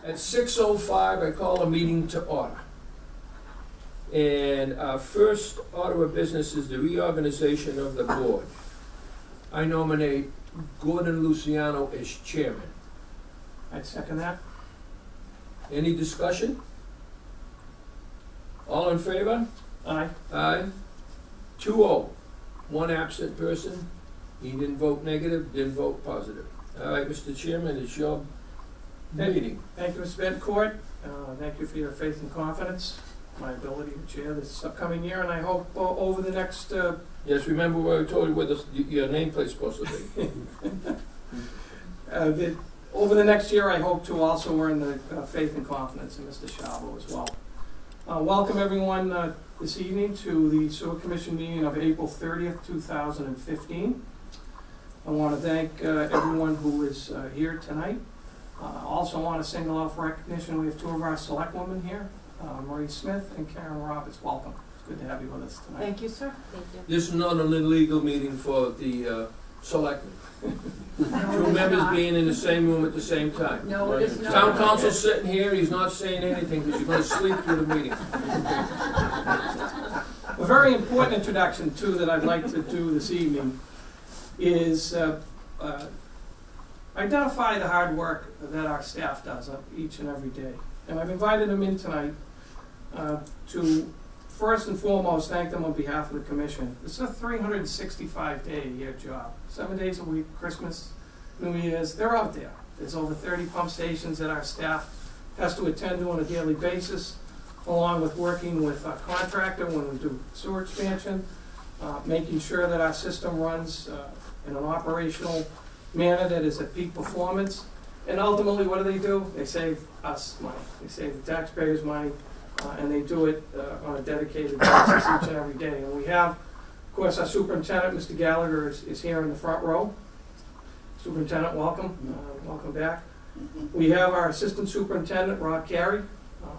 At 6:05, I call a meeting to order. And our first order of business is the reorganization of the board. I nominate Gordon Luciano as chairman. I'd second that. Any discussion? All in favor? Aye. Aye. 2-0. One absent person. He didn't vote negative, didn't vote positive. All right, Mr. Chairman, it's your meeting. Thank you, Mr. Bencourt. Thank you for your faith and confidence, my ability to chair this upcoming year, and I hope over the next... Yes, remember where I told you where your nameplate's supposed to be. Over the next year, I hope to also earn the faith and confidence of Mr. Shavo as well. Welcome everyone this evening to the Sewer Commission meeting of April 30th, 2015. I want to thank everyone who is here tonight. Also want to single out for recognition, we have two of our select women here, Marie Smith and Karen Roberts. Welcome. It's good to have you with us tonight. Thank you, sir. Thank you. This is not an illegal meeting for the selectmen. Two members being in the same room at the same time. No, it is not. Town council's sitting here, he's not saying anything because you're going to sleep through the meeting. A very important introduction, too, that I'd like to do this evening is identify the hard work that our staff does each and every day. And I've invited them in tonight to first and foremost thank them on behalf of the commission. This is a 365-day-a-year job. 7 days a week, Christmas, New Year's, they're out there. There's over 30 pump stations that our staff has to attend to on a daily basis, along with working with a contractor when we do sewer expansion, making sure that our system runs in an operational manner that is at peak performance. And ultimately, what do? They save us money. They save the taxpayers money, and they do it on a dedicated basis each and every day. And we have, of course, our superintendent, Mr. Gallagher, is here in the front row. Superintendent, welcome. Welcome back. We have our assistant superintendent, Rob Carey,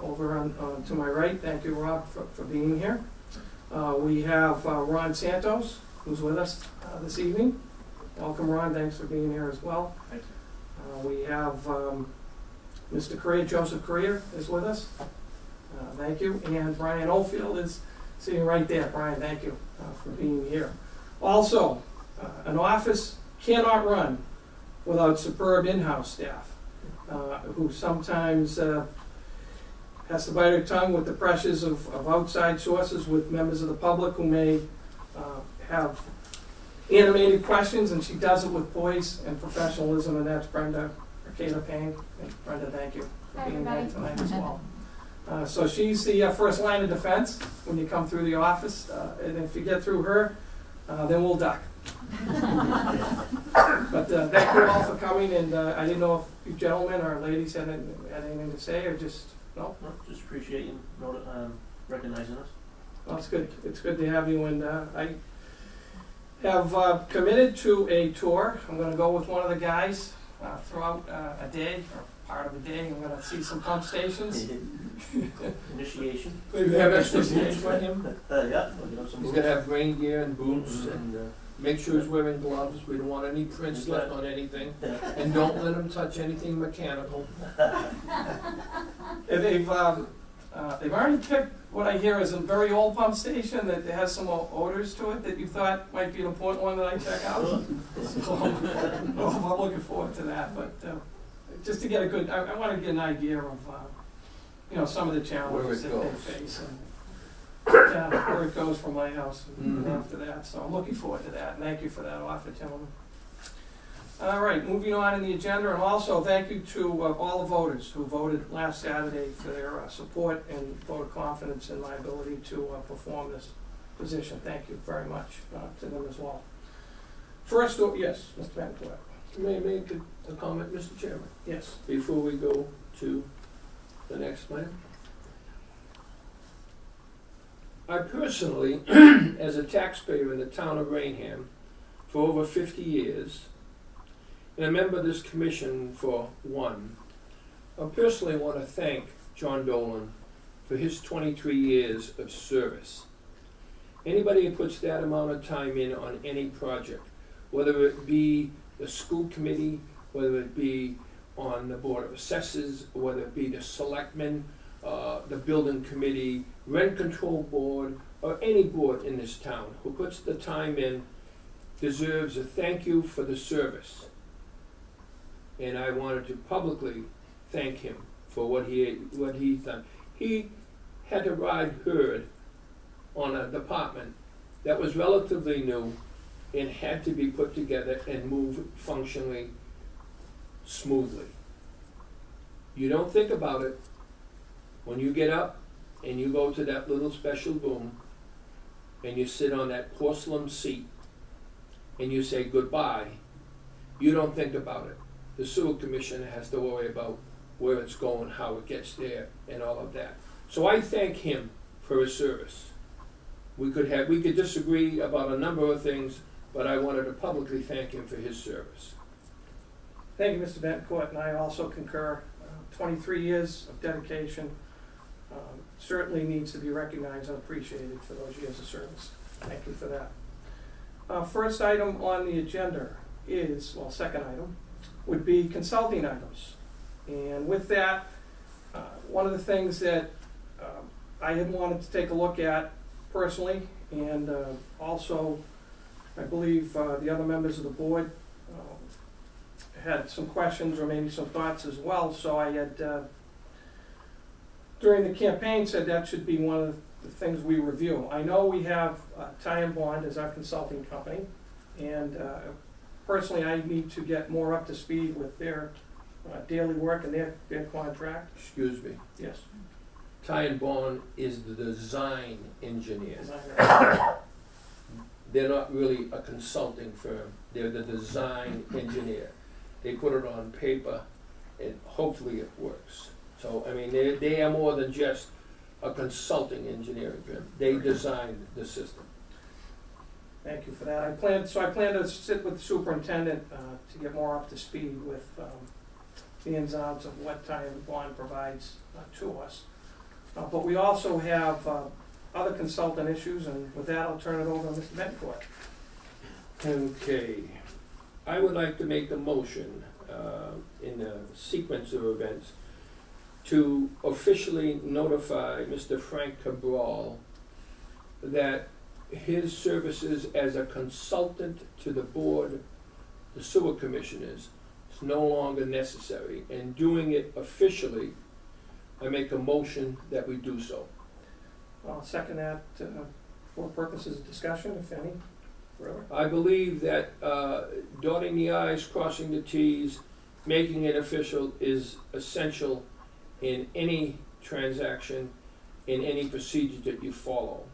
over on to my right. Thank you, Rob, for being here. We have Ron Santos, who's with us this evening. Welcome, Ron. Thanks for being here as well. Thank you. We have Mr. Correa, Joseph Correa, is with us. Thank you. And Brian Oldfield is sitting right there. Brian, thank you for being here. Also, an office cannot run without superb in-house staff who sometimes has to bite her tongue with the pressures of outside sources with members of the public who may have animated questions, and she does it with poise and professionalism, and that's Brenda Arcata Payne. And Brenda, thank you for being here tonight as well. So she's the first line of defense when you come through the office, and if you get through her, then we'll duck. But thank you all for coming, and I didn't know if you gentlemen or ladies had anything to say, or just, no? No, just appreciate you recognizing us. Well, it's good. It's good to have you, and I have committed to a tour. I'm going to go with one of the guys throughout a day, or part of the day. I'm going to see some pump stations. Initiation. Maybe have extra boots for him. Yeah, we'll get some He's boots. got to have rain gear and boots, and make sure he's wearing gloves. We don't want any prints left on anything. And don't let him touch anything mechanical. And they've already picked what I hear is a very old pump station that has some odors to it that you thought might be an important one that I check out. So I'm looking forward to that. But just to get a good, I want to get an idea of some of the challenges that they face and where it goes from my house and after that. So I'm looking forward to that. And thank you for that offer, gentlemen. All right, moving on in the agenda, and also thank you to all the voters who voted last Saturday for their support and vote of confidence in my ability to perform this position. Thank you very much to them as well. First, yes, Mr. Bencourt. May I make a comment, Mr. Chairman, Yes. before we go to the next plan? I personally, as a taxpayer in the town of Raynham for over 50 years, and a member of this commission for one, I personally want to thank John Dolan for his 23 years of service. Anybody who puts that amount of time in on any project, whether it be the school committee, whether it be on the Board of Assessors, whether it be the selectmen, the building committee, rent control board, or any board in this town who puts the time in deserves a thank you for the service. And I wanted to publicly thank him for what he's done. He had to ride herd on a department that was relatively new and had to be put together and move functionally smoothly. You don't think about it when you get up and you go to that little special room and you sit on that porcelain seat and you say goodbye. You don't think about it. The sewer commission has to worry about where it's going, how it gets there, and all of that. So I thank him for his service. We could disagree about a number of things, but I wanted to publicly thank him for his service. Thank you, Mr. Bencourt, and I also concur. 23 years of dedication certainly needs to be recognized and appreciated for those years of service. Thank you for that. First item on the agenda is, well, second item, would be consulting items. And with that, one of the things that I had wanted to take a look at personally, and also I believe the other members of the board had some questions or maybe some thoughts as well, so I had, during the campaign, said that should be one of the things we review. I know we have Ty and Bond as our consulting company, and personally I need to get more up to speed with their daily work and their contract. Excuse me. Yes. Ty and Bond is the design engineer. Designer. They're not really a consulting firm. They're the design engineer. They put it on paper and hopefully it works. So, I mean, they are more than just a consulting engineering firm. They designed the system. Thank you for that. I plan to sit with the superintendent to get more up to speed with the ins and outs of what Ty and Bond provides to us. But we also have other consultant issues, and with that, I'll turn it over to Mr. Bencourt. Okay. I would like to make a motion in the sequence of events to officially notify Mr. Frank Cabral that his services as a consultant to the board, the sewer commissioners, is no longer necessary. And doing it officially, I make a motion that we do so. I'll second that for purposes of discussion, if any. Further? I believe that dotting the i's, crossing the t's, making it official is essential in any transaction, in any procedure that you follow.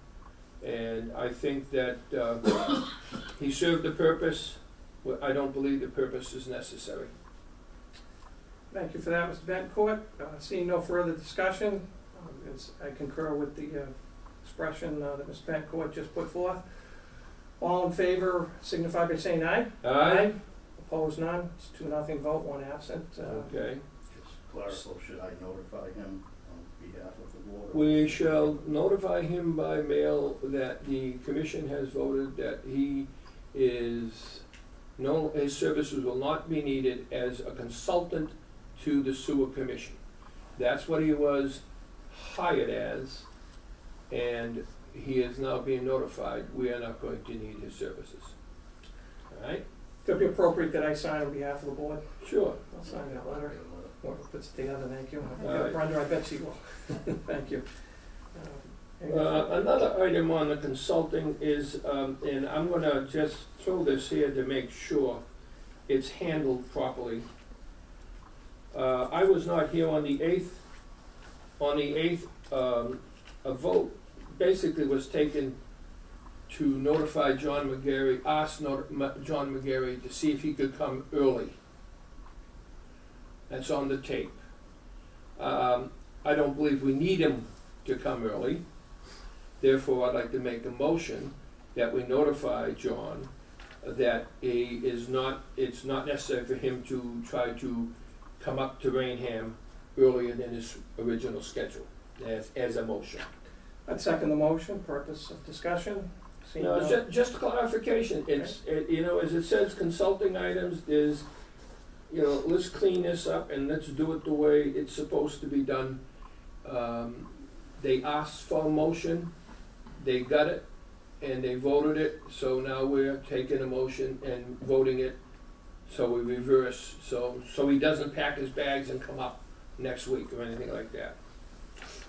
And I think that he served the purpose. I don't believe the purpose is necessary. Thank you for that, Mr. Bencourt. Seeing no further discussion, I concur with the expression that Mr. Bencourt just put forth. All in favor signify by saying aye. Aye. Opposed, none. It's 2-0 vote, 1 absent. Okay. Just clarify, should I notify him on behalf of the board? We shall notify him by mail that the commission has voted that he is, his services will not be needed as a consultant to the sewer commission. That's what he was hired as, and he is now being notified we are not going to need his services. All right? Could it be appropriate that I sign on behalf of the board? Sure. I'll sign that letter. Or puts it together, thank you. All right. Brenda, I bet she will. Thank you. Another item on the consulting is, and I'm gonna just throw this here to make sure it's handled properly. I was not here on the 8th. On the 8th, a vote basically was taken to notify John McGarry, John McGarry, to see if he could come early. That's on the tape. I don't believe we need him to come early. Therefore, I'd like to make a motion that we notify John that it's not necessary for him to try to come up to Raynham earlier than his original schedule, as a motion. I'd second the motion. Purpose of discussion. No, just clarification. It's, as it says, consulting items, there's you know, let's clean this up and let's do it the way it's supposed to be done. They asked for a motion, they got it, and they voted it, so now we're taking a motion and voting it, so we reverse, so he doesn't pack his bags and come up next week or anything like that.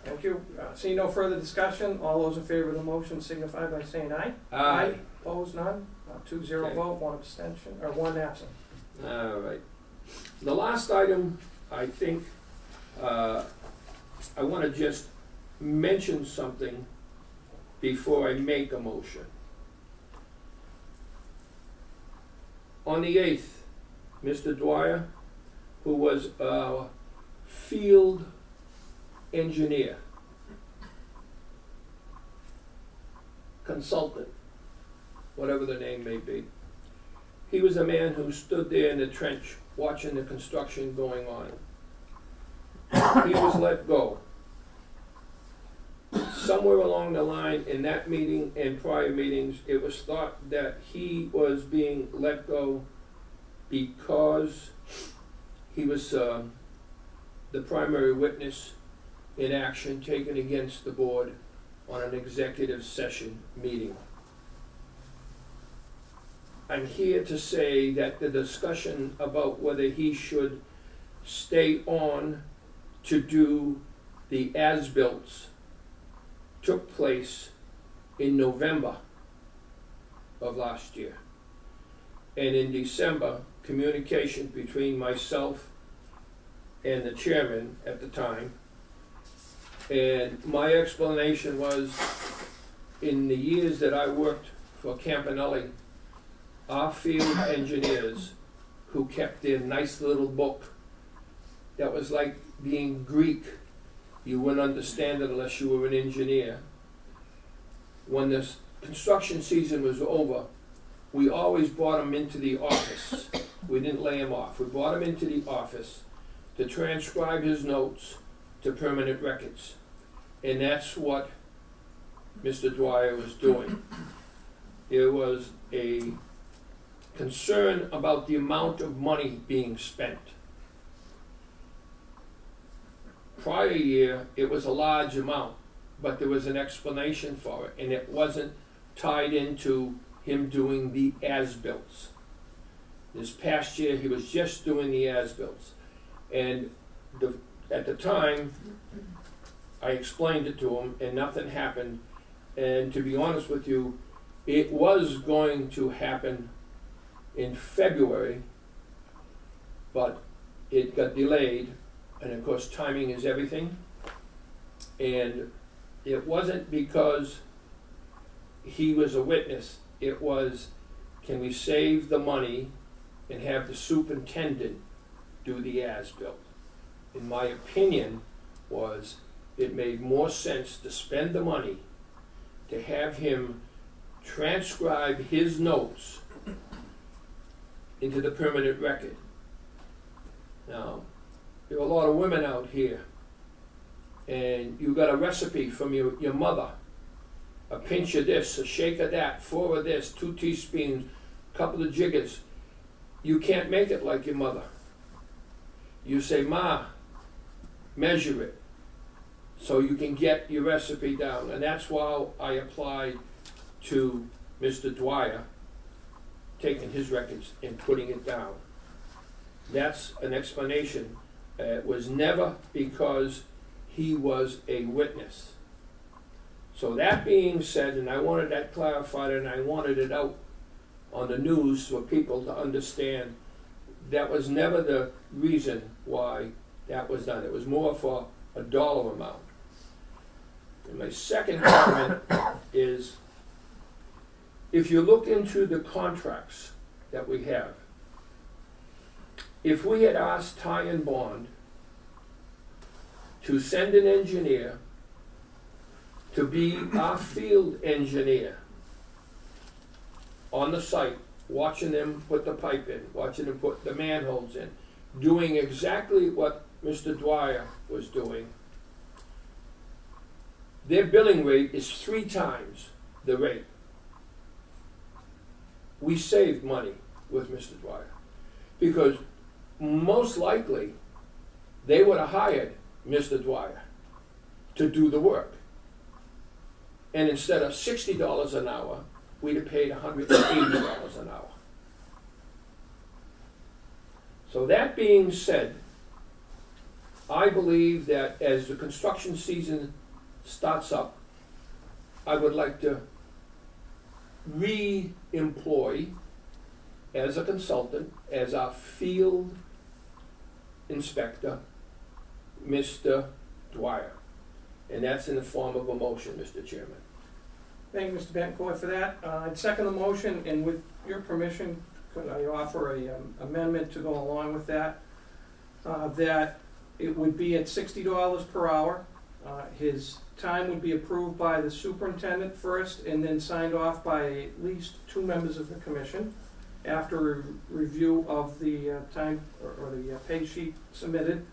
Thank you. Seeing no further discussion, all those in favor of the motion signify by saying aye. Aye. Opposed, none. 2-0 Okay. vote, 1 abstention, or 1 absent. All right. The last item, I think, I want to just mention something before I make a motion. On the 8th, Mr. Dwyer, who was a field engineer, consultant, whatever the name may be, he was a man who stood there in the trench watching the construction going on. He was let go. Somewhere along the line in that meeting and prior meetings, it was thought that he was being let go because he was the primary witness in action taken against the board on an executive session meeting. I'm here to say that the discussion about whether he should stay on to do the as-bills took place in November of last year. And in December, communication between myself and the chairman at the time, and my explanation was, in the years that I worked for Campanelli, our field engineers who kept their nice little book that was like being Greek. You wouldn't understand it unless you were an engineer. When the construction season was over, we always brought him into the office. We didn't lay him off. We brought him into the office to transcribe his notes to permanent records. And that's what Mr. Dwyer was doing. There was a concern about the amount of money being spent. Prior year, it was a large amount, but there was an explanation for it, and it wasn't tied into him doing the as-bills. This past year, he was just doing the as-bills. And at the time, I explained it to him, and nothing happened. And to be honest with you, it was going to happen in February, but it got delayed. And of course, timing is everything. And it wasn't because he was a witness. It was, can we save the money and have the superintendent do the as-built? In my opinion, was it made more sense to spend the money to have him transcribe his notes into the permanent record. Now, there are a lot of women out here, and you got a recipe from your mother, a pinch of this, a shake of that, 4 of this, 2 teaspoons, a couple of jiggers. You can't make it like your mother. You say, Ma, measure it, so you can get your recipe down. And that's why I applied to Mr. Dwyer, taking his records and putting it down. That's an explanation. It was never because he was a witness. So that being said, and I wanted that clarified, and I wanted it out on the news for people to understand, that was never the reason why that was done. It was more for a dollar amount. And my second comment is, if you look into the contracts that we have, if we had asked Ty and Bond to send an engineer to be our field engineer on the site, watching them put the pipe in, watching them put the manholes in, doing exactly what Mr. Dwyer was doing, their billing rate is 3 times the rate. We saved money with Mr. Dwyer because most likely, they would have hired Mr. Dwyer to do the work. And instead of $60 an hour, we'd have paid $180 an hour. So that being said, I believe that as the construction season starts up, I would like to re-employ as a consultant, as our field inspector, Mr. Dwyer. And that's in the form of a motion, Mr. Chairman. Thank you, Mr. Betancourt, for that. I'd second the motion, and with your permission, could I offer a amendment to go along with that? That it would be at $60 per hour. His time would be approved by the superintendent first, and then signed off by at least 2 members of the commission after a review of the time or the pay sheet submitted.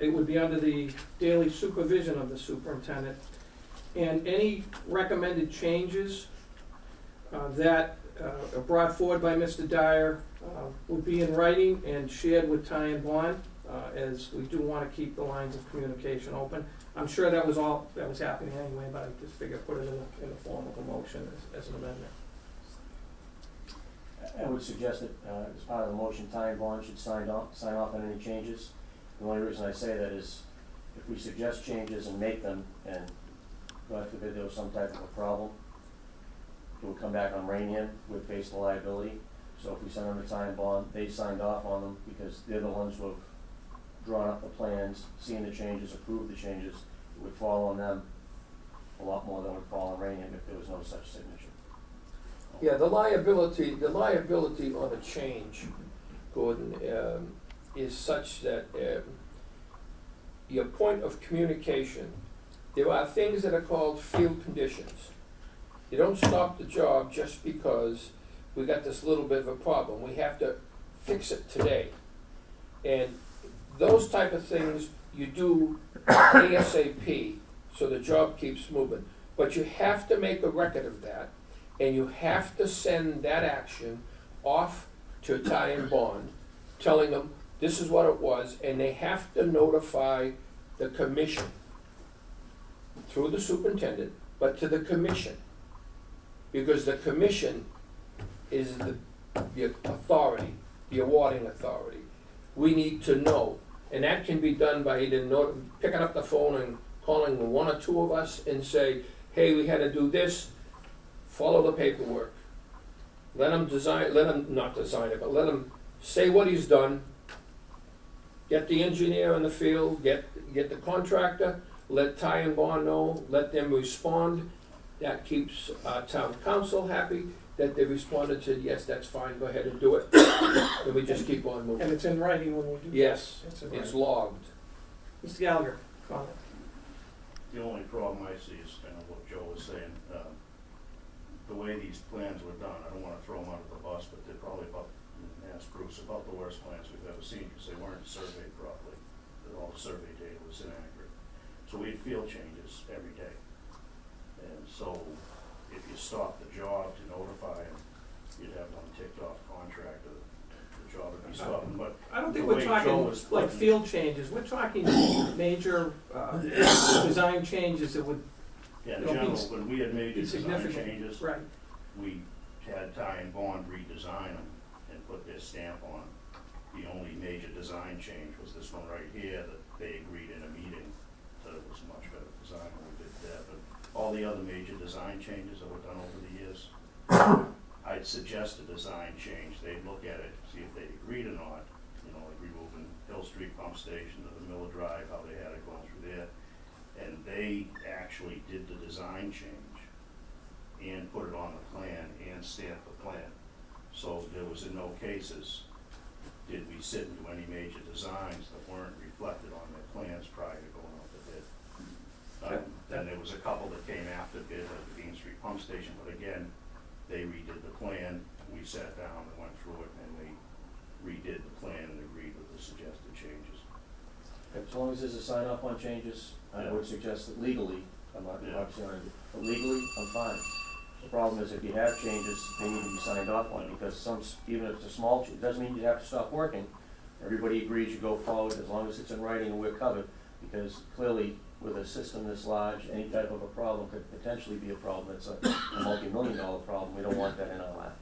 It would be under the daily supervision of the superintendent. And any recommended changes that are brought forward by Mr. Dyer would be in writing and shared with Ty and Bond, as we do want to keep the lines of communication open. I'm sure that was all that was happening anyway, but I just figured put it in the form of a motion as an amendment. I would suggest that, as part of the motion, Ty and Bond should sign off on any changes. The only reason I say that is if we suggest changes and make them, and God forbid there was some type of a problem, it will come back on Raynham, we'd face the liability. So if we send them to Ty and Bond, they signed off on them because they're the ones who have drawn up the plans, seen the changes, approved the changes. It would fall on them a lot more than would fall on Raynham if there was no such signature. Yeah, the liability on a change, Gordon, is such that your point of communication, there are things that are called field conditions. You don't stop the job just because we got this little bit of a problem. We have to fix it today. And those type of things you do ASAP so the job keeps moving. But you have to make a record of that, and you have to send that action off to Ty and Bond, telling them this is what it was, and they have to notify the commission through the superintendent, but to the commission, because the commission is the authority, the awarding authority. We need to know, and that can be done by either picking up the phone and calling 1 or 2 of us and say, hey, we had to do this, follow the paperwork. Let him not design it, but let him say what he's done, get the engineer in the field, get the contractor, let Ty and Bond know, let them respond. That keeps our town council happy that they responded to, yes, that's fine, go ahead and do it. And we just keep on moving. And it's in writing when we do that. Yes, It's in it's writing. logged. Mr. Gallagher, comment. The only problem I see is kind of what Joe was saying, the way these plans were done. I don't want to throw them under the bus, but they're probably ask Bruce, about the worst plans we've ever seen because they weren't surveyed properly. All the survey data was inaccurate. So we had field changes every day. And so if you stop the job to notify them, you'd have one ticked off contract, the job would be stopped. But I don't think the we're way talking Joe was like putting- field changes. We're talking major design changes that would, Yeah, in you know, general, be- when we had major be design significant. changes, Right. we had Ty and Bond redesign them and put their stamp on. The only major design change was this one right here that they agreed in a meeting that it was a much better design when we did that. But all the other major design changes that were done over the years, I'd suggest a design change. They'd look at it, see if they agreed or not, you know, like removing Hill Street Pump Station to the Miller Drive, how they had it going through there. And they actually did the design change and put it on the plan and stamped the plan. So there was in no cases did we sit and do any major designs that weren't reflected on their plans prior to going out to bid. Then there was a couple that came after bid, like the Bean Street Pump Station, but again, they redid the plan, we sat down and went through it, and they redid the plan and agreed with the suggested changes. As long as there's a sign off on changes, I Yeah. would suggest that legally, I'm not Yeah. obviously on it, but legally, I'm fine. The problem is if you have changes, they need to be signed off on, because even if it's a small change, it doesn't mean you have to stop working, everybody agrees you go forward as long as it's in writing and we're covered, because clearly with a system this large, any type of a problem could potentially be a problem. It's a multi-million-dollar problem. We don't want that in our lap.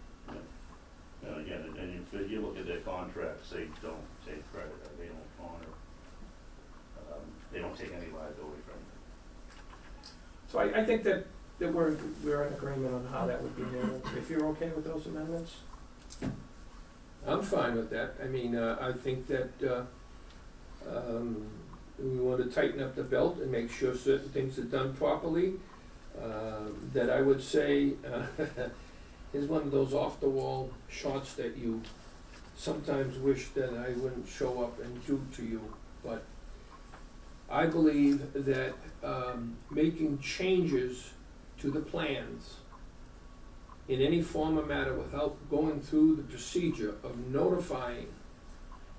And again, and if you look at their contracts, they don't take credit, they don't honor, they don't take any liability from it. So I think that we're in agreement on how that would be handled. If you're okay with those amendments? I'm fine with that. I mean, I think that we want to tighten up the belt and make sure certain things are done properly. That I would say is one of those off-the-wall shots that you sometimes wish that I wouldn't show up and do to you. But I believe that making changes to the plans in any form or matter without going through the procedure of notifying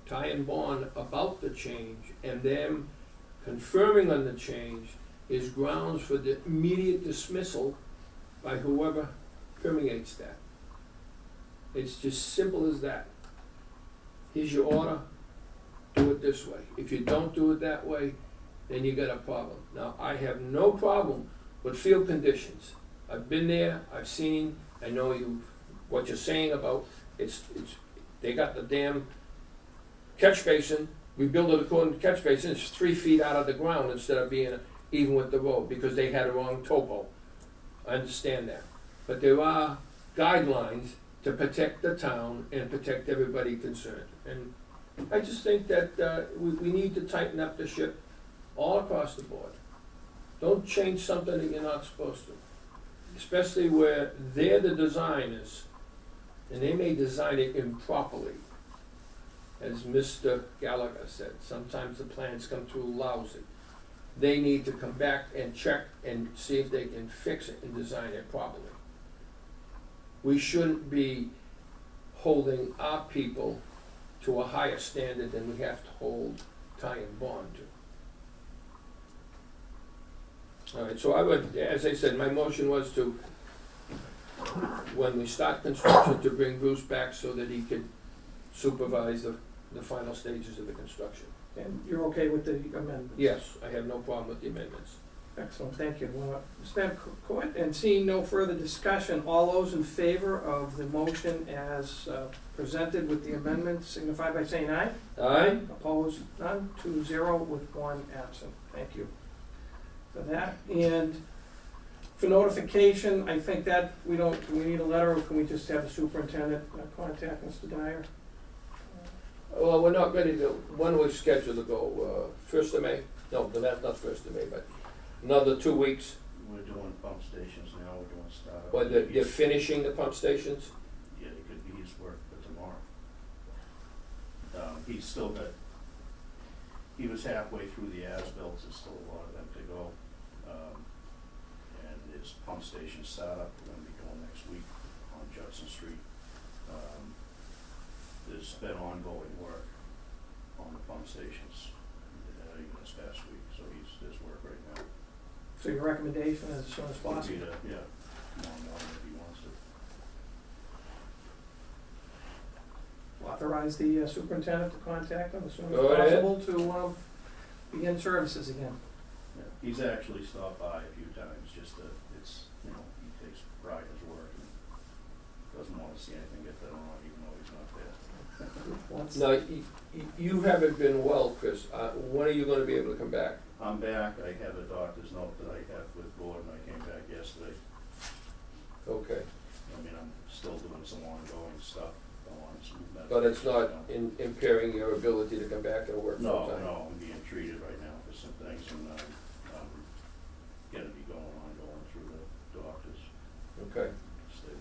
Ty and Bond about the change and them confirming on the change is grounds for the immediate dismissal by whoever permeates that. It's just simple as that. Here's your order, do it this way. If you don't do it that way, then you got a problem. Now, I have no problem with field conditions. I've been there, I've seen, I know what you're saying about, they got the damn catch basin, we built it according to catch basin, it's 3 feet out of the ground instead of being even with the road, because they had a wrong topo. I understand that. But there are guidelines to protect the town and protect everybody concerned. And I just think that we need to tighten up the ship all across the board. Don't change something that you're not supposed to. Especially where they're the designers, and they may design it improperly. As Mr. Gallagher said, sometimes the plans come through lousy. They need to come back and check and see if they can fix it and design it properly. We shouldn't be holding our people to a higher standard than we have to hold Ty and Bond to. All right, so I would, as I said, my motion was to, when we start construction, to bring Bruce back so that he could supervise the final stages of the construction. And you're okay with the amendments? Yes, I have no problem with the amendments. Excellent, thank you. Stand quiet, and seeing no further discussion, all those in favor of the motion as presented with the amendments signify by saying aye. Aye? Opposed, none, 2-0 with 1 absent. Thank you for that. And for notification, I think that do we need a letter, or can we just have the superintendent contact Mr. Dyer? Well, we're not ready to, when are we scheduled to go? 1st of May? No, that's not 1st of May, but another 2 weeks. We're doing pump stations now, we're doing startup. Well, they're finishing the pump stations? Yeah, it could be his work for tomorrow. He's still got, he was halfway through the as-bills, there's still a lot of them to go. And his pump station startup, we're gonna be going next week on Judson Street. There's been ongoing work on the pump stations, even this past week, so there's work right now. So your recommendation is as soon as Would be possible? to, yeah, tomorrow morning if he wants to. Authorize the superintendent to contact them as soon as Go ahead. possible to begin services again. Yeah, he's actually stopped by a few times, just to, he takes pride in his work and doesn't want to see anything get done wrong, even though he's not there. Now, you haven't been well, Chris. When are you gonna be able to come back? I'm back, I have a doctor's note that I have with Gordon, I came back yesterday. Okay. I mean, I'm still doing some ongoing stuff, on some medical. But it's not impairing your ability to come back and work No, full-time? no, I'm being treated right now for some things, and I'm gonna be ongoing through the doctors. Okay. Stay,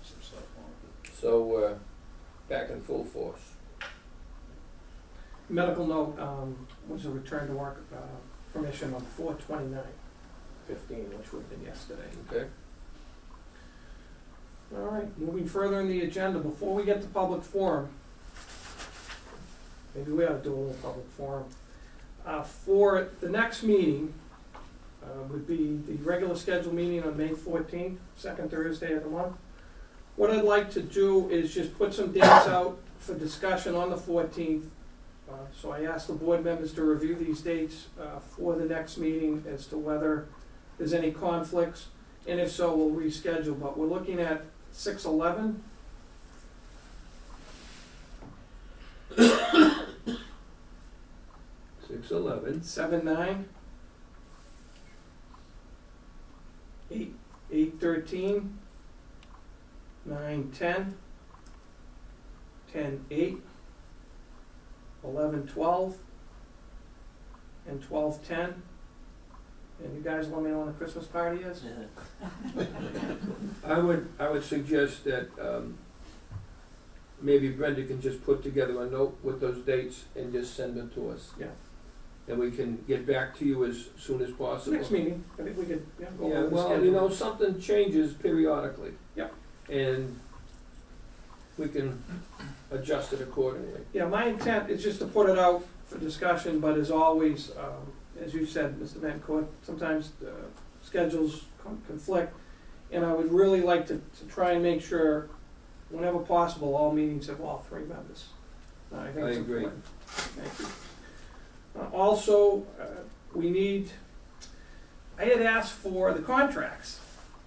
some stuff on it. So, back in full force. Medical note was a return to work permission on 4/29/15, which would have been yesterday. Okay? All right, moving further in the agenda, before we get to public forum, maybe we ought to do a little public forum. For the next meeting, would be the regular scheduled meeting on May 14th, second Thursday of the month. What I'd like to do is just put some dates out for discussion on the 14th. So I asked the board members to review these dates for the next meeting as to whether there's any conflicts, and if so, we'll reschedule. But we're looking at 6/11, 6/11, 7/9, 8/13, 9/10, 10/8, 11/12, and 12/10. And you guys let me know when the Christmas party is? I would suggest that, maybe Brenda can just put together a note with those dates and just send them to us. Yeah. And we can get back to you as soon as possible. Next meeting, I think we could, go Yeah, over the well, schedule. you know, something changes periodically. Yep. And we can adjust it accordingly. Yeah, my intent is just to put it out for discussion, but as always, as you said, Mr. Vancourt, sometimes schedules conflict, and I would really like to try and make sure, whenever possible, all meetings have all three members. I think I it's agree. important. Thank you. Also, we need, I had asked for the contracts,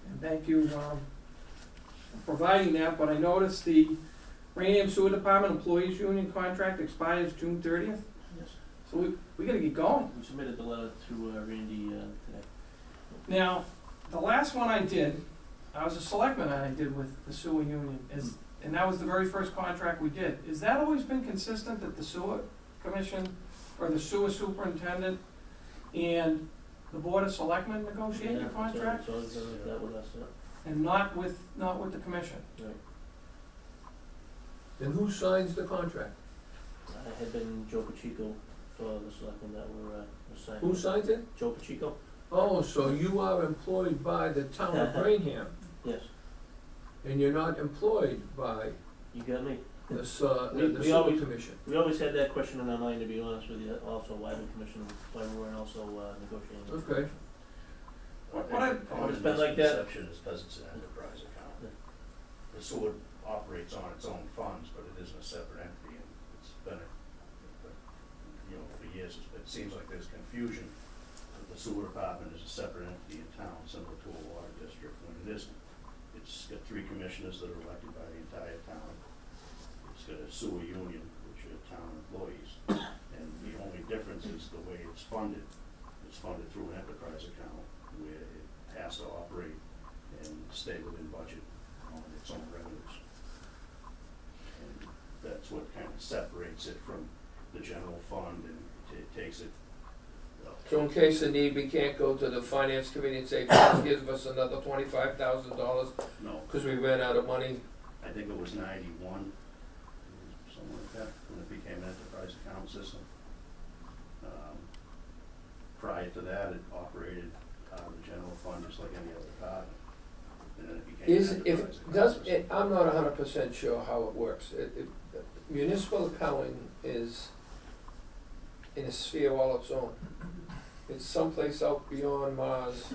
and thank you for providing that, but I noticed the Raynham Sewer Department Employees Union contract expires June 30th, Yes. so we gotta get going. We submitted the letter through Randy today. Now, the last one I did, I was a selectman and I did with the sewer union, and that was the very first contract we did. Has that always been consistent that the sewer commission, or the sewer superintendent, and the board of selectmen negotiate the contract? So it's like that with us, yeah. And not with the commission? Right. And who signs the contract? I had been Joe Pacheco for the selectmen that were assigned. Who signs it? Joe Pacheco? Oh, so you are employed by the town of Raynham, Yes. and you're not employed by You got me. the We sewer always- commission? We always had that question in our mind, to be honest with you, also why the commission, why we weren't also negotiating. Okay. It's been like that. Misconception is because it's an enterprise account. Yeah. The sewer operates on its own funds, but it isn't a separate entity, and it's been, for years, it seems like there's confusion that the sewer department is a separate entity in town, similar to a water district, when it isn't. It's got 3 commissioners that are elected by the entire town. It's got a sewer union, which are town employees, and the only difference is the way it's funded. It's funded through an enterprise account, where it has to operate and stay within budget on its own revenues. And that's what kind of separates it from the general fund, and it takes it. So in case of need, we can't go to the finance committee and say, please give us another $25,000 No, because we ran out of money. I think it was 91, something like that, when it became an enterprise account system. Prior to that, it operated out of the general fund just like any other department. And then it became an enterprise account system. I'm not 100% sure how it works. Municipal accounting is in a sphere all its own. It's someplace out beyond Mars,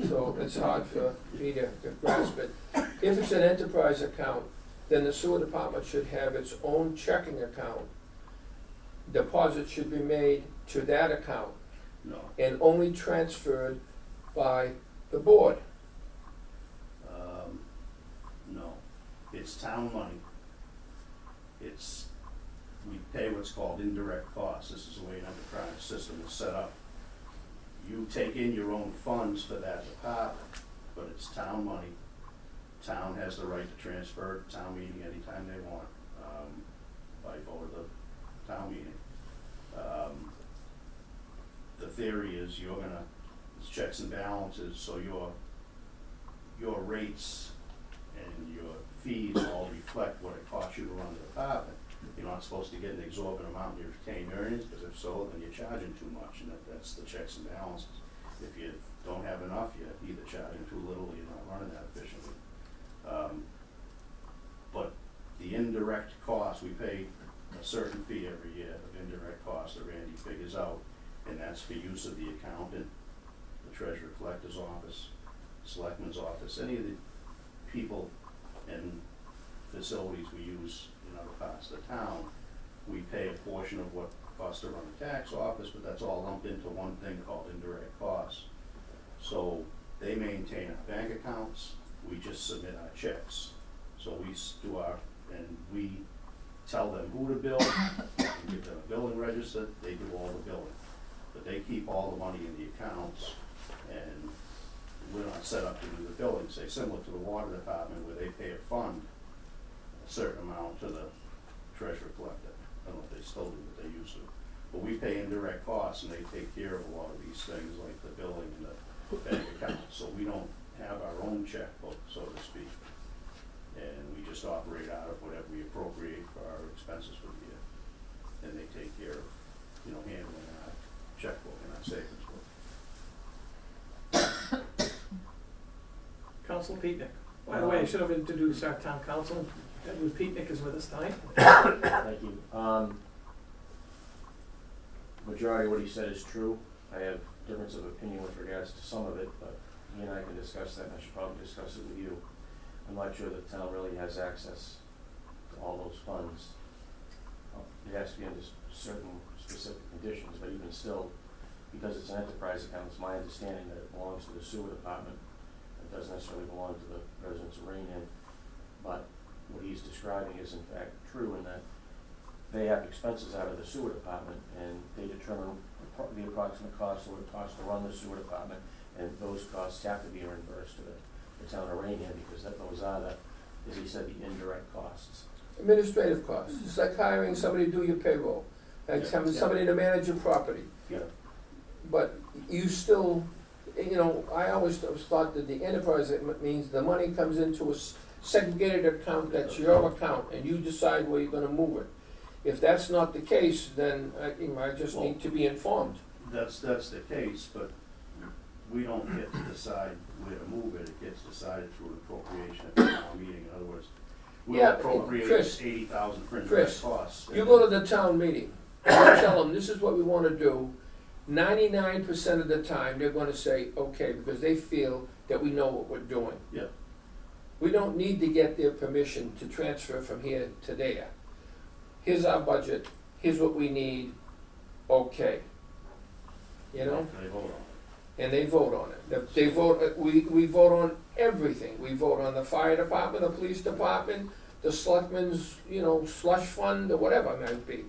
so it's hard for me to grasp it. If it's an enterprise account, then the sewer department should have its own checking account. Deposits should be made to that account No. and only transferred by the board. No, it's town money. We pay what's called indirect costs. This is the way an enterprise system is set up. You take in your own funds for that department, but it's town money. Town has the right to transfer it to town meeting anytime they want, by vote of the town meeting. The theory is it's checks and balances, so your rates and your fees all reflect what it costs you to run the department. You're not supposed to get an exorbitant amount in your retained earnings, because if so, then you're charging too much, and that's the checks and balances. If you don't have enough, you're either charging too little or you're not running that efficiently. But the indirect costs, we pay a certain fee every year of indirect costs that Randy figures out, and that's for use of the accountant, the treasurer collector's office, selectman's office, any of the people and facilities we use in other parts of the town. We pay a portion of what costs to run the tax office, but that's all lumped into one thing called indirect costs. So they maintain our bank accounts, we just submit our checks. So we do our, and we tell them who to bill, we give them a billing register, they do all the billing. But they keep all the money in the accounts, and we're not set up to do the billing, say similar to the water department where they pay a fund, a certain amount to the treasurer collector. I don't know if they still do, but they used to. But we pay indirect costs, and they take care of a lot of these things like the billing and the bank accounts. So we don't have our own checkbook, so to speak. And we just operate out of whatever we appropriate for our expenses for the year. And they take care of, handling our checkbook and our savings book. Council Pete. By the way, I should have introduced our town council. Edward Pete is with us tonight. Thank you. Majority of what he said is true. I have difference of opinion with regards to some of it, but he and I can discuss that, and I should probably discuss it with you. I'm not sure the town really has access to all those funds. It has to be under certain specific conditions, but even still, because it's an enterprise account, it's my understanding that it belongs to the sewer department. It doesn't necessarily belong to the residents of Raynham, but what he's describing is in fact true in that they have expenses out of the sewer department, and they determine the approximate cost of what it costs to run the sewer department, and those costs have to be reimbursed to the town of Raynham, because those are the, as he said, the indirect costs. Administrative costs, it's like hiring somebody to do your payroll, like having somebody to manage your property. Yeah. But you still, I always thought that the enterprise, means the money comes into a segregated account, that's your account, and you decide where you're gonna move it. If that's not the case, then I just need to be informed. That's the case, but we don't get to decide where to move it. It gets decided through an appropriation at the town meeting. In other words, we'll appropriate Chris, $80,000 for indirect costs. You go to the town meeting, and you tell them, this is what we wanna do. 99% of the time, they're gonna say, okay, because they feel that we know what we're doing. Yeah. We don't need to get their permission to transfer from here to there. Here's our budget, here's what we need, okay. They vote on it. And they vote on it. They vote, we vote on everything. We vote on the fire department, the police department, the selectmen's, slush fund, or whatever it might be.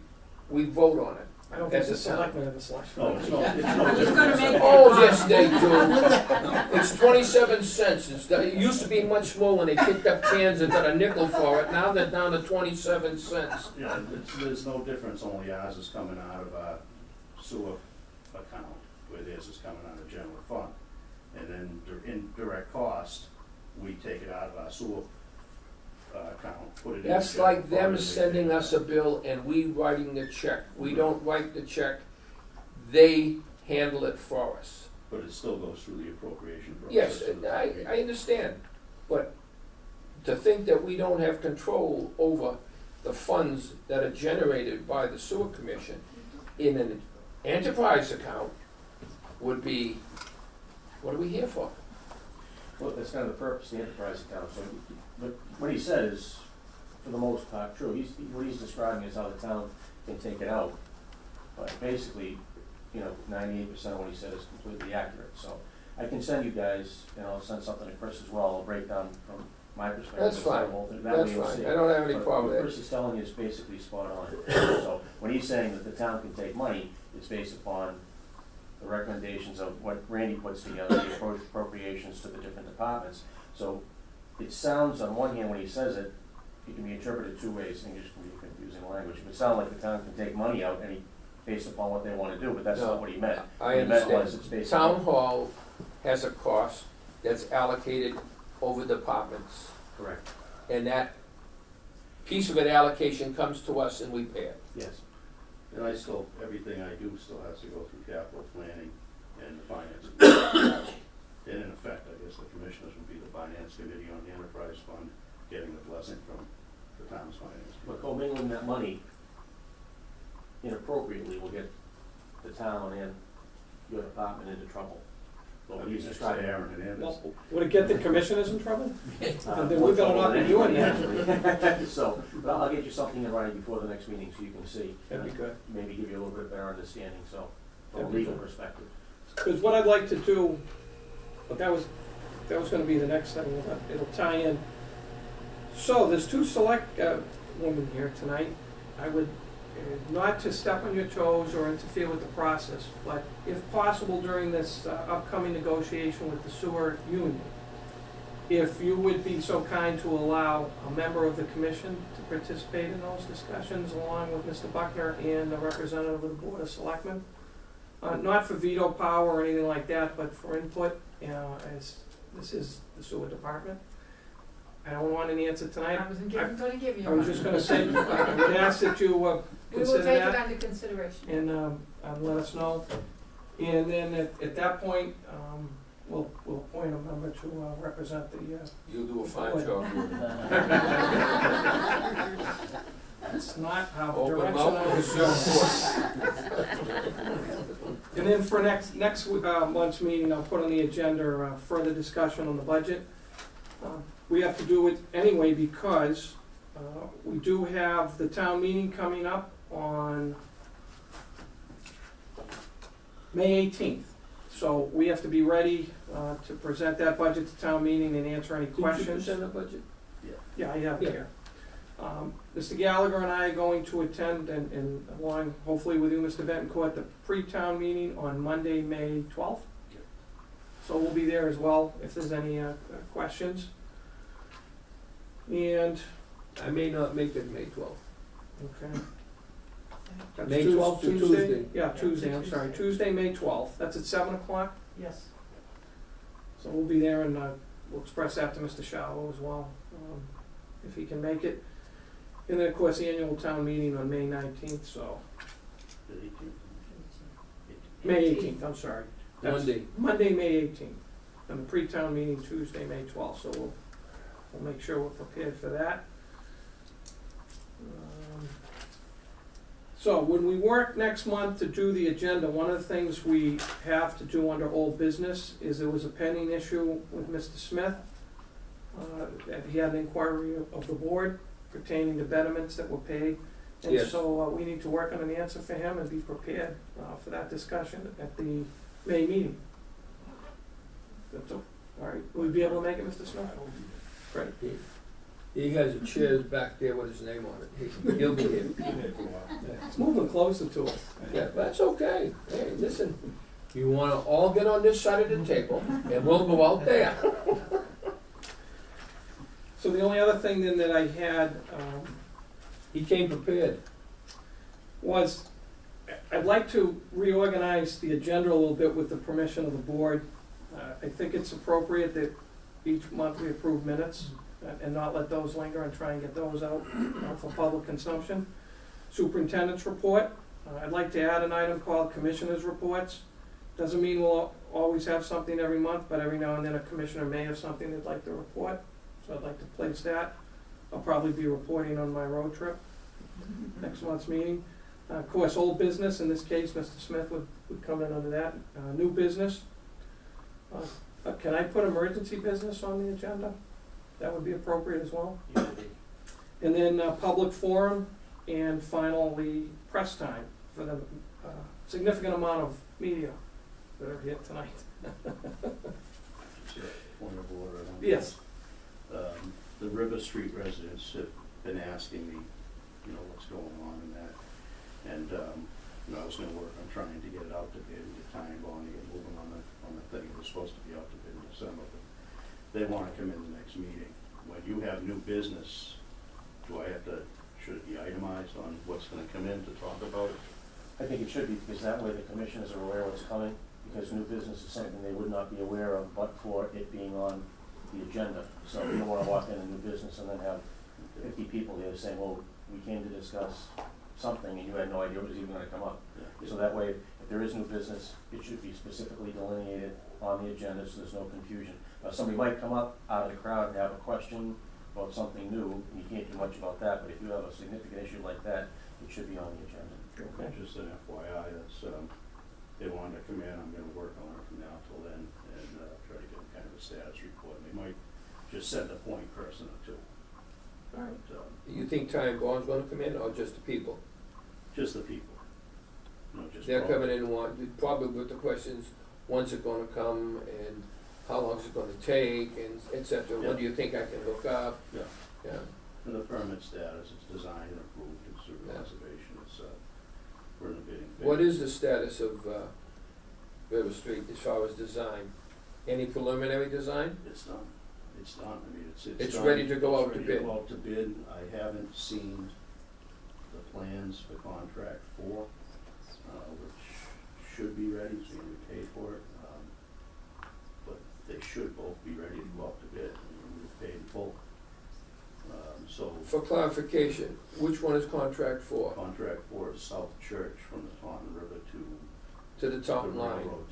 We vote on it. I don't think As the a town. selectmen have a slush No, fund. it's no I was gonna make that Oh, yes, they do. It's 27 cents. It used to be much more when they picked up cans and got a nickel for it. Now they're down to 27 cents. Yeah, there's no difference, only ours is coming out of our sewer account, where theirs is coming out of general fund. And then indirect cost, we take it out of our sewer account, put it in. That's the general like fund, them and they sending pay us a bill and we writing the check. We don't write the check. They handle it for us. But it still goes through the appropriation process. Yes, through the I understand. But to think that we don't have control over the funds that are generated by the sewer commission in an enterprise account would be, what are we here for? Well, that's kind of the purpose of the enterprise account. So, but what he said is, for the most part, true. What he's describing is how the town can take it out. But basically, 98% of what he said is completely accurate. So I can send you guys, I'll send something to Chris as well, a breakdown from my perspective. That's fine. That That's way you'll fine. see. I don't have any But problem with what that. Chris is telling you is basically spot on. So when he's saying that the town can take money, it's based upon the recommendations of what Randy puts together, the appropriations to the different departments. So it sounds, on one hand, when he says it, it can be interpreted two ways. English can be confusing language. It would sound like the town can take money out based upon what they want to do, but that's No, not what he meant. I What he meant was understand. it's based Town on. hall has a cost that's allocated over departments. Correct. And that piece of it allocation comes to us and we pay it. Yes. And everything I do still has to go through capital planning and the finance committee. And in effect, I guess the commissioners would be the finance committee on the enterprise fund, getting the blessing from the town's finance committee. But commingling that money inappropriately will get the town and your department into trouble. But we just try Aaron and Anders. Well, would it get the commissioners in trouble? Uh, Then we better not be doing that. that. So, but I'll get you something in writing before the next meeting so you can see. That'd be good. Maybe give you a little bit better understanding, so, from a That'd be legal good. perspective. Because what I'd like to do, but that was gonna be the next thing, it'll tie in. So, there's two select women here tonight. I would, not to step on your toes or interfere with the process, but if possible during this upcoming negotiation with the sewer union, if you would be so kind to allow a member of the commission to participate in those discussions along with Mr. Buckner and a representative of the Board of Selectmen. Not for veto power or anything like that, but for input, as this is the sewer department. I don't want an answer tonight. I wasn't gonna give you I was one. just gonna say, I would ask that you We will consider take it that under consideration. and let us know. And then at that point, we'll appoint a member to represent the, You'll do a fine Boy. job. it's not how Open direction mouth, I was going. And then for next month's meeting, I'll put on the agenda further discussion on the budget. We have to do it anyway because we do have the town meeting coming up on May 18th. So we have to be ready to present that budget to town meeting and answer any questions. Did you present a budget? Yeah, I have it Yeah. here. Mr. Gallagher and I are going to attend and along, hopefully with you, Mr. Betancourt, the pre-town meeting on Monday, May 12th. Yeah. So we'll be there as well if there's any questions. And, I may not make it May 12th. okay. That's May 12th to Tuesday? Tuesday. Yeah, Tuesday, I'm sorry, Tuesday, May 12th. That's at 7 o'clock. Yes. So we'll be there and we'll express that to Mr. Shallow as well, if he can make it. And then, of course, the annual town meeting on May 19th, so, The 18th. May 18th, I'm sorry. That's Monday. Monday, May 18th, and the pre-town meeting Tuesday, May 12th, so we'll make sure we're prepared for that. So when we work next month to do the agenda, one of the things we have to do under old business is there was a pending issue with Mr. Smith. That he had an inquiry of the board pertaining to betterments that were paid. And Yes. so we need to work on an answer for him and be prepared for that discussion at the May meeting. That's all right, will you be able to make it, Mr. Smith? Great. He has the chairs back there with his name on it. He'll be here. It's moving closer to us. Yeah, that's okay. Hey, listen, you wanna all get on this side of the table, and we'll go out there. So the only other thing then that I had He came prepared. was, I'd like to reorganize the agenda a little bit with the permission of the board. I think it's appropriate that each month we approve minutes and not let those linger and try and get those out for public consumption. Superintendent's report, I'd like to add an item called commissioners' reports. Doesn't mean we'll always have something every month, but every now and then a commissioner may have something they'd like to report. So I'd like to place that. I'll probably be reporting on my road trip next month's meeting. Of course, old business, in this case, Mr. Smith would come in under that. New business. Can I put emergency business on the agenda? That would be appropriate as well. And then public forum, and finally, press time for the significant amount of media that are here tonight. Just a point of order. Yes. The River Street residents have been asking me, what's going on in that. And, I was gonna work on trying to get it out to bid and get time on to get moving on the thing. It was supposed to be out to bid in December, but they wanna come in the next meeting. When you have new business, should it be itemized on what's gonna come in to talk about it? I think it should be, because that way the commissioners are aware what's coming, because new business is something they would not be aware of but for it being on the agenda. So we don't wanna walk into new business and then have 50 people here saying, well, we came to discuss something and you had no idea what was even gonna come up. Yeah. So that way, if there is new business, it should be specifically delineated on the agenda so there's no confusion. Now, somebody might come up out of the crowd and have a question about something new, and you can't do much about that, but if you have a significant issue like that, it should be on the agenda. Okay. Just an FYI, they wanted to come in, I'm gonna work on it from now till then, and try to get them kind of a status report, and they might just send a point person or two. Alright. But, You think Ty and Bond's gonna come in, or just the people? just the people. You know, just They're probably- coming in, probably with the questions, when's it gonna come, and how long's it gonna take, and et cetera. When Yeah. do you think I can hook up? Yeah. Yeah, And the permit status, it's designed and approved, it's through Yeah. conservation, it's, we're in the bidding phase. what is the status of, River Street as far as design? Any preliminary design? It's done, it's done, I mean, it's It's done. ready to go out to It's ready bid. to go out to bid, I haven't seen the plans for contract 4, which should be ready, so we paid for it, but they should both be ready to go out to bid, and we've paid in full. So, For clarification, which one is contract for? contract 4 is South Church from the Taunton River to To the the town line? railroad,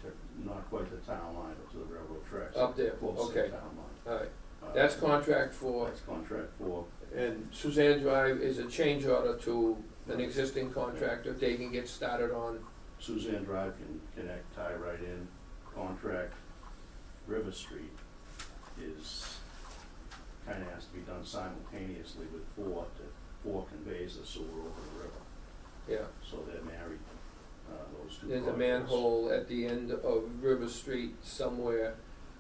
not quite the town line, but to the railroad tracks. Up there, Close to okay. the town line. Alright, that's contract for, That's contract 4. and Suzanne Drive is a change order to an existing contractor, they can get started on. Suzanne Drive can connect, tie right in. Contract River Street is, kinda has to be done simultaneously with 4 4 conveys the sewer over the river. Yeah, So they're married, those two there's a projects. manhole at the end of River Street somewhere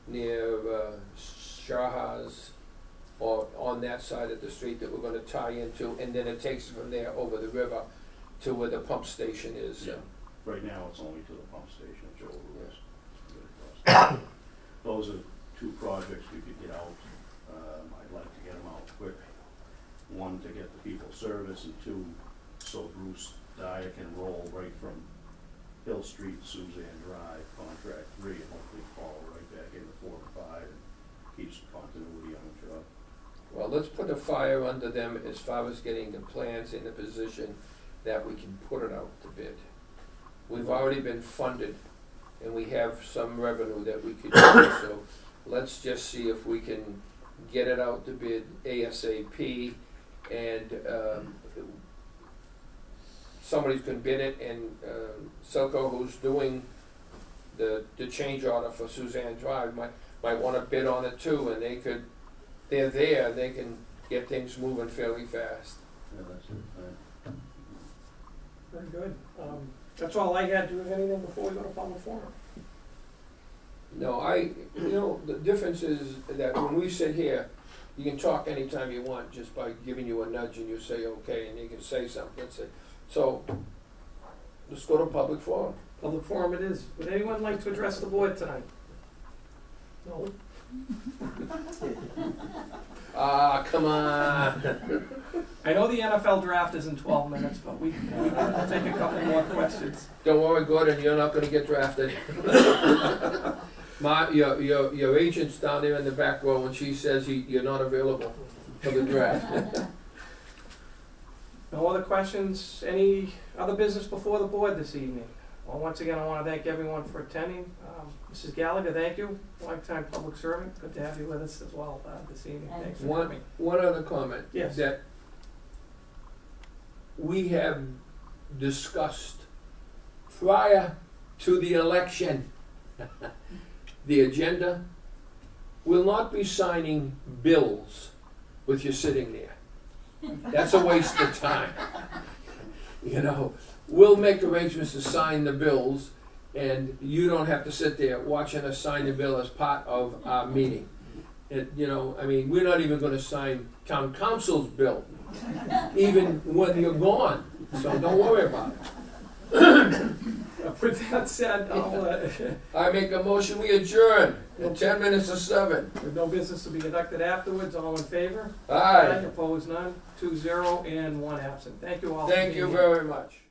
near Shah's, or on that side of the street that we're gonna tie into, and then it takes it from there over the river to where the pump station is. Yeah, right now it's only to the pump station at Joe Rules. Those are 2 projects we could get out. I'd like to get them out quick. 1, to get the people service, and 2, so Bruce Dyer can roll right from Hill Street, Suzanne Drive, contract 3, and hopefully fall right back into 4 and 5, and keeps continuity on the job. Well, let's put a fire under them as far as getting the plans in a position that we can put it out to bid. We've already been funded, and we have some revenue that we could use, so let's just see if we can get it out to bid ASAP, and, somebody's gonna bid it, and, Silco, who's doing the change order for Suzanne Drive, might wanna bid on it too, and they're there, they can get things moving fairly fast. Yeah, that's it. Very good. That's all I had. Do you have anything before we go to public forum? No, the difference is that when we sit here, you can talk anytime you want, just by giving you a nudge and you say, okay, and you can say something, so, let's go to public forum. Public forum it is. Would anyone like to address the board tonight? No? Ah, come on. I know the NFL draft is in 12 minutes, but we can take a couple more questions. Don't worry, Gordon, you're not gonna get drafted. Your agent's down there in the back row, and she says you're not available for the draft. No other questions? Any other business before the board this evening? Well, once again, I want to thank everyone for attending. Mrs. Gallagher, thank you. Lifetime public servant. Good to have you with us as well this evening. Thanks for coming. One other comment. Yes. That we have discussed prior to the election, the agenda will not be signing bills with you sitting there. That's a waste of time. We'll make arrangements to sign the bills, and you don't have to sit there watching us sign the bill as part of our meeting. We're not even gonna sign town council's bill, even when you're gone, so don't worry about it. With that said, I make a motion, we adjourn at 10 minutes to 7. with no business to be conducted afterwards, all in favor? Aye, Opposed, none. 2-0 and 1 absent. Thank you all. for thank being you here. very much.